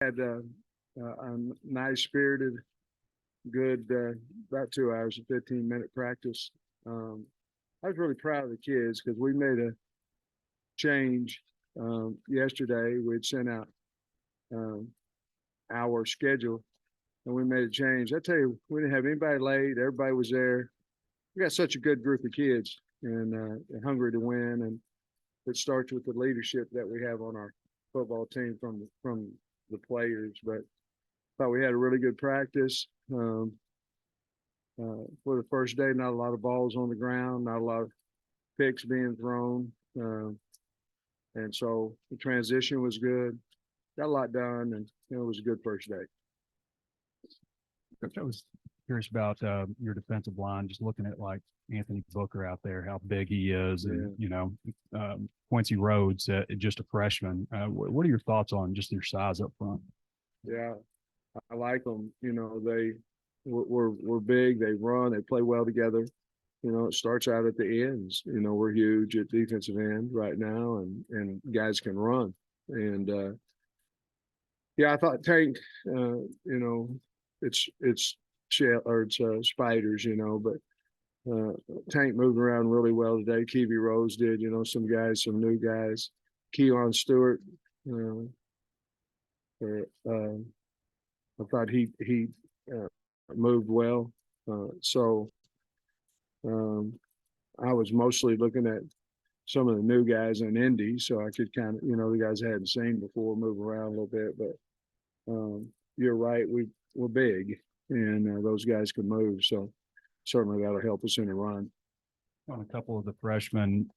had a nice spirited, good about 2 hours and 15-minute practice. I was really proud of the kids because we made a change yesterday. We'd sent out um, our schedule and we made a change. I tell you, we didn't have anybody late. Everybody was there. We got such a good group of kids and hungry to win. And it starts with the leadership that we have on our football team from the players. But I thought we had a really good practice. For the first day, not a lot of balls on the ground, not a lot of picks being thrown. And so the transition was good. Got a lot done, and it was a good first day. I was curious about your defensive line, just looking at like Anthony Booker out there, how big he is, and Quincy Rhodes, just a freshman. What are your thoughts on just their size up front? Yeah, I like them. We're big. They run. They play well together. It starts out at the ends. We're huge at defensive end right now, and guys can run. And yeah, I thought Tank. It's shell or it's spiders. Tank moved around really well today. Kiwi Rose did. Some guys, some new guys. Keon Stewart. I thought he moved well. So I was mostly looking at some of the new guys in Indy, so I could kind of, the guys I hadn't seen before, move around a little bit. But you're right, we're big, and those guys can move. So certainly that'll help us in the run. On a couple of the freshmen,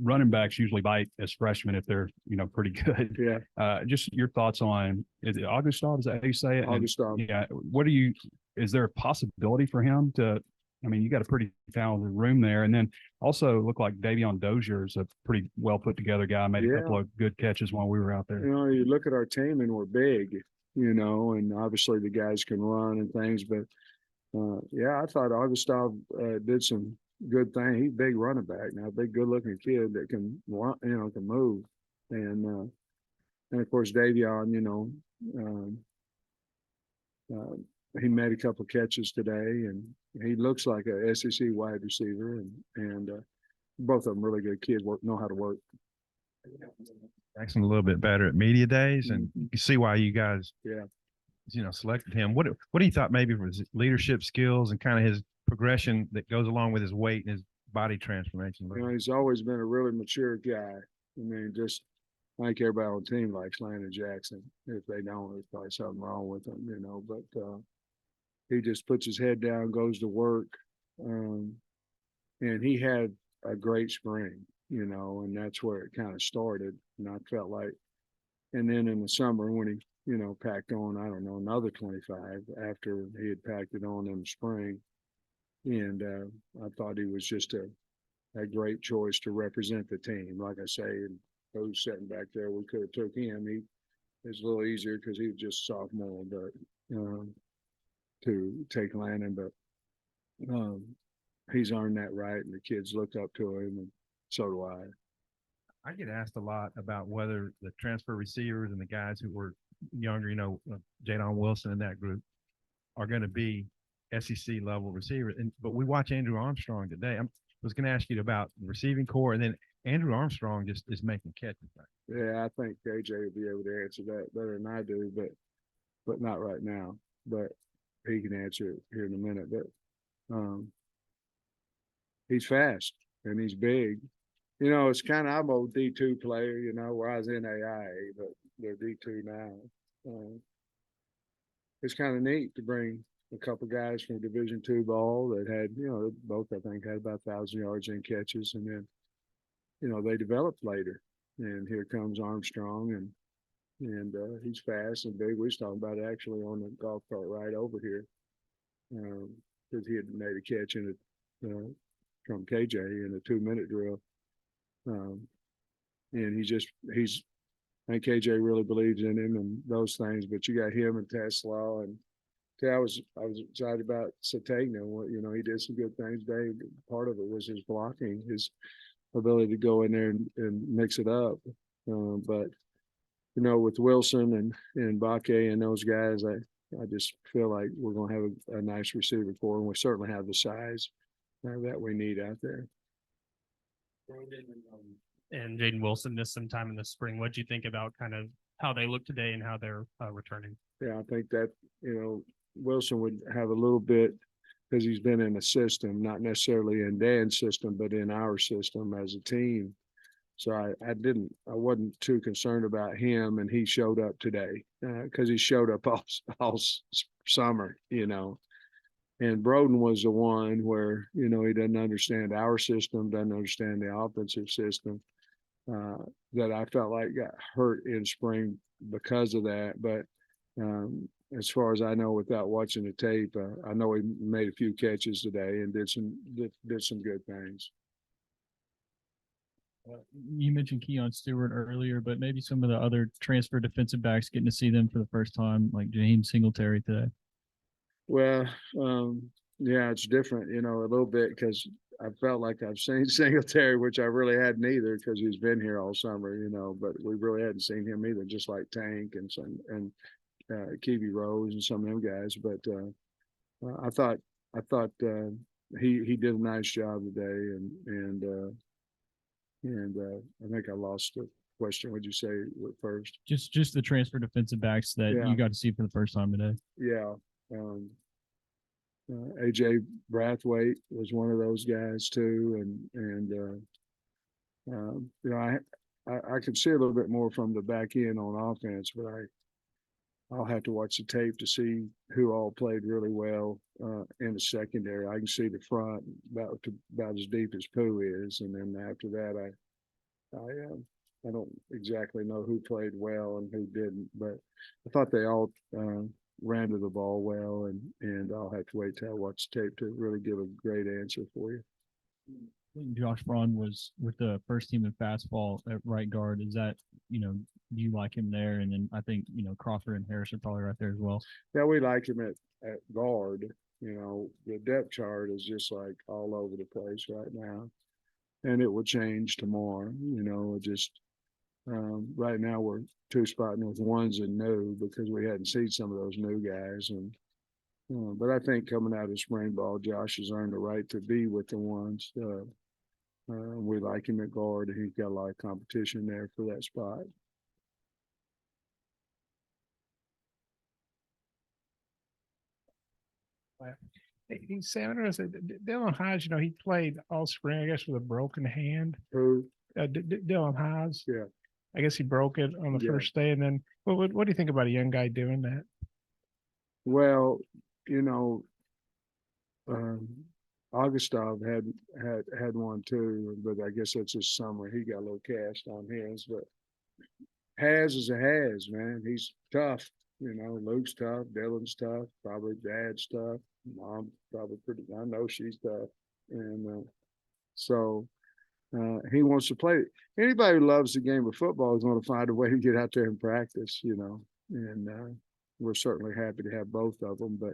running backs usually bite as freshmen if they're pretty good. Yeah. Just your thoughts on, is it Augustov? Is that how you say it? Augustov. Yeah. Is there a possibility for him to? I mean, you got a pretty talented room there, and then also look like Davion Dozier is a pretty well put together guy. Made a couple of good catches while we were out there. You look at our team and we're big, and obviously the guys can run and things, but I thought Augustov did some good thing. He's a big running back now, a big, good-looking kid that can run, can move, and of course Davion, he made a couple of catches today, and he looks like a SEC wide receiver, and both of them really good kids. Know how to work. Jackson a little bit better at media days, and you can see why you guys, selected him. What do you thought maybe for his leadership skills and kind of his progression that goes along with his weight and his body transformation? He's always been a really mature guy. I mean, I think everybody on the team likes Landon Jackson. If they don't, there's probably something wrong with them, But he just puts his head down, goes to work, and he had a great spring, and that's where it kind of started. And I felt like, and then in the summer when he, packed on, I don't know, another 25 after he had packed it on in the spring. And I thought he was just a great choice to represent the team. Like I say, and those sitting back there, we could have took him. He was a little easier because he was just sophomore, but to take Landon, but he's earned that right, and the kids look up to him, and so do I. I get asked a lot about whether the transfer receivers and the guys who were younger, Jadon Wilson and that group, are going to be SEC level receivers. But we watch Andrew Armstrong today. I was going to ask you about the receiving core, and then Andrew Armstrong just is making catches. Yeah, I think KJ will be able to answer that better than I do, but not right now. But he can answer it here in a minute. But he's fast and he's big. It's kind of, I'm a D2 player, where I was in AIA, but they're D2 now. It's kind of neat to bring a couple guys from Division II ball that had, both I think had about 1,000 yards in catches, and then, they developed later. And here comes Armstrong, and he's fast and big. We was talking about it actually on the golf cart ride over here, because he had made a catch in it from KJ in a 2-minute drill. And I think KJ really believes in him and those things, but you got him and Tesla, and I was excited about Satagna. He did some good things today. Part of it was his blocking, his ability to go in there and mix it up. But you know, with Wilson and Bakke and those guys, I just feel like we're going to have a nice receiver core, and we certainly have the size that we need out there. And Jaden Wilson missed some time in the spring. What do you think about kind of how they look today and how they're returning? Yeah, I think that, you know, Wilson would have a little bit because he's been in a system, not necessarily in Dan's system, but in our system as a team. So I wasn't too concerned about him, and he showed up today because he showed up all summer, you know. And Broden was the one where, you know, he doesn't understand our system, doesn't understand the offensive system, that I felt like got hurt in spring because of that. But as far as I know, without watching the tape, I know he made a few catches today and did some good things. You mentioned Keon Stewart earlier, but maybe some of the other transfer defensive backs getting to see them for the first time, like Jaheim Singletary today. Well, yeah, it's different, you know, a little bit because I felt like I've seen Singletary, which I really hadn't either because he's been here all summer, you know, but we really hadn't seen him either, just like Tank and Kiwi Rose and some of them guys. But I thought he did a nice job today, and I think I lost the question. What'd you say first? Just the transfer defensive backs that Yeah. you got to see for the first time today. Yeah. AJ Brathwaite was one of those guys too, and you know, I could see a little bit more from the back end on offense, but I'll have to watch the tape to see who all played really well in the secondary. I can see the front about as deep as Pooh is, and then after that, I don't exactly know who played well and who didn't, but I thought they all ran to the ball well, and I'll have to wait till I watch the tape to really give a great answer for you. Josh Braun was with the first team in fastball at right guard. Is that, you know, do you like him there? And then I think, you know, Crawford and Harris are probably right there as well. Yeah, we like him at guard. You know, the depth chart is just like all over the place right now, and it will change tomorrow. You know, just right now we're two spotting with ones and new because we hadn't seen some of those new guys, and but I think coming out of spring ball, Josh has earned the right to be with the ones. We like him at guard, and he's got a lot of competition there for that spot. Hey, Sam, I said Dylan Hodge, you know, he played all spring, I guess, with a broken hand. Who? Dylan Hodge. Yeah. I guess he broke it on the Yeah. first day. And then what do you think about a young guy doing that? Well, you know, Augustov had one too, but I guess that's his summer. He got a little cast on his, but Has is a Has, man. He's tough. You know, Luke's tough, Dylan's tough, probably Dad's tough. Mom probably pretty. I know she's tough, and so he wants to play. Anybody who loves the game of football is going to find a way to get out there and practice. You know, and we're certainly happy to have both of them. But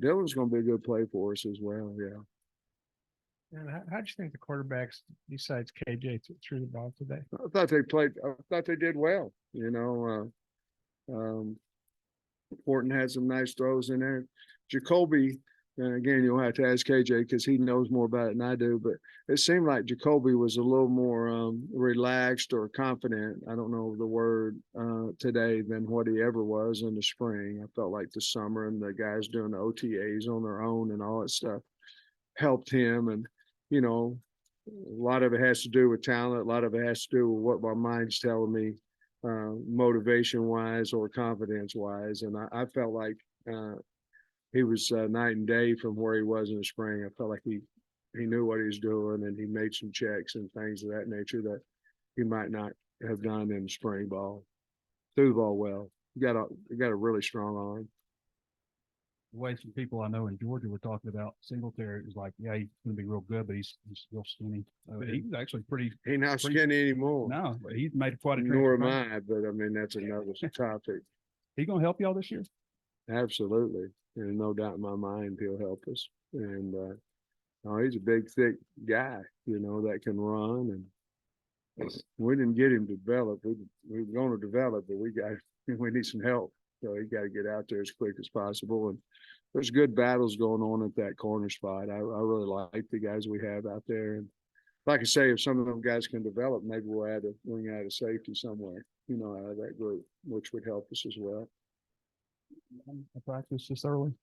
Dylan's going to be a good play for us as well. Yeah. And how do you think the quarterbacks, besides KJ, threw the ball today? I thought they played. I thought they did well. You know, Horton had some nice throws in there. Jacoby, and again, you'll have to ask KJ because he knows more about it than I do. But it seemed like Jacoby was a little more relaxed or confident. I don't know the word today than what he ever was in the spring. I felt like the summer and the guys doing the OTAs on their own and all that stuff helped him. And you know, a lot of it has to do with talent. A lot of it has to do with what my mind's telling me, motivation wise or confidence wise. And I felt like he was night and day from where he was in the spring. I felt like he knew what he was doing, and he made some checks and things of that nature that he might not have done in the spring ball. Threw the ball well. He got a really strong arm. The way some people I know in Georgia were talking about Singletary, it was like, yeah, he's going to be real good, but he's still skinny. He was actually pretty. He's not skinny anymore. No, but he's made quite a Nor am transformation. I, but I mean that's another topic. He going to help y'all this year? Absolutely. And no doubt in my mind he'll help us. And he's a big, thick guy, you know, that can run. we didn't get him developed. We were going to develop, but we need some help. So he got to get out there as quick as possible. And there's good battles going on at that corner spot. I really like the guys we have out there. And like I say, if some of them guys can develop, maybe we'll add a wing out of safety somewhere, out of that group, which would help us as well. Practice this early.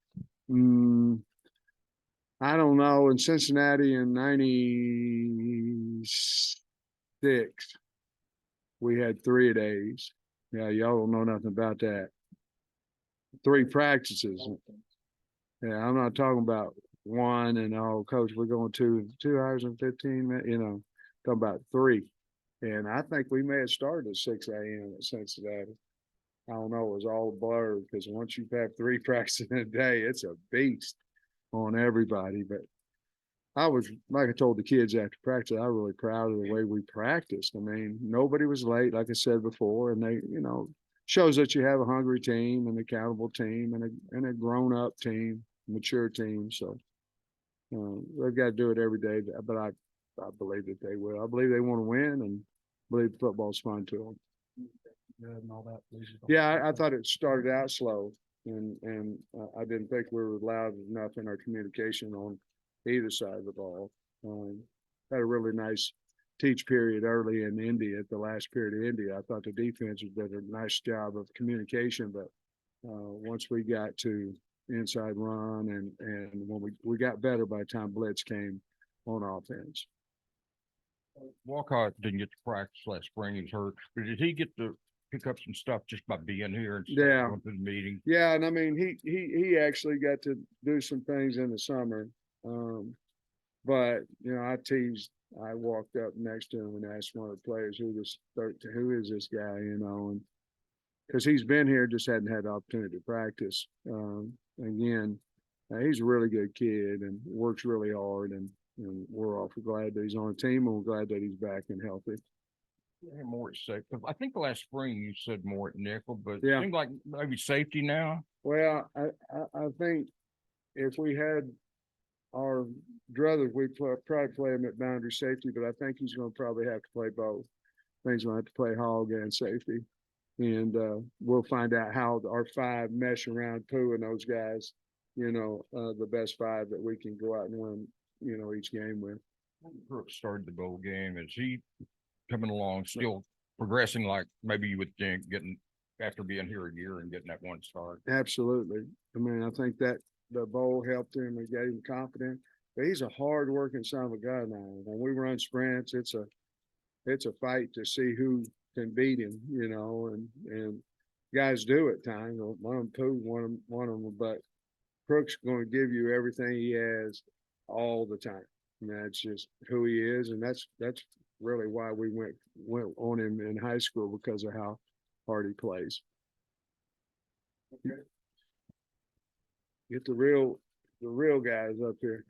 I don't know. In Cincinnati in '96, we had 3 days. Yeah, y'all don't know nothing about that. 3 practices. Yeah, I'm not talking about one and coach, we're going 2 hours and 15 minutes, talking about 3. And I think we may have started at 6 a.m. at Cincinnati. I don't know, it was all blurred because once you have 3 practices in a day, it's a beast on everybody. But I was, like I told the kids after practice, I was really proud of the way we practiced. I mean, nobody was late, like I said before, and they, shows that you have a hungry team, an accountable team, and a grown-up team, mature team. So they've got to do it every day. But I believe that they will. I believe they want to win, and believe football's fun to them. And all that. Yeah, I thought it started out slow, and I didn't think we were loud enough in our communication on either side of the ball. Had a really nice teach period early in Indy at the last period of Indy. I thought the defense did a nice job of communication, but once we got to inside run and when we got better by the time blitz came on offense. Walcott didn't get to practice last spring. He was hurt. But did he get to pick up some stuff just by being here and Yeah. going to the meeting? Yeah, and I mean he actually got to do some things in the summer. But I walked up next to him and asked one of the players who is this guy, and because he's been here, just hadn't had the opportunity to practice. Again, he's a really good kid and works really hard, and we're awfully glad that he's on the team, and we're glad that he's back and healthy. Yeah, more at safety. I think last spring you said more at nickel, but Yeah. it seemed like maybe safety now. Well, I think if we had our druthers, we'd probably play him at boundary safety, but I think he's going to probably have to play both. I think he's going to have to play hog and safety. And we'll find out how our 5 mesh around Pooh and those guys, the best 5 that we can go out and win, each game with. Brooks started the bowl game. Is he coming along, still progressing like maybe you would think, getting after being here a year and getting that 1 start? Absolutely. I mean, I think that the bowl helped him and gave him confidence. But he's a hard-working son of a gun now. When we run sprints, it's a fight to see who can beat him, and guys do at times. One of them, Pooh, one of them, but Crook's going to give you everything he has all the time. And that's just who he is, and that's really why we went on him in high school, because of how hard he plays. Okay. Get the real guys up here.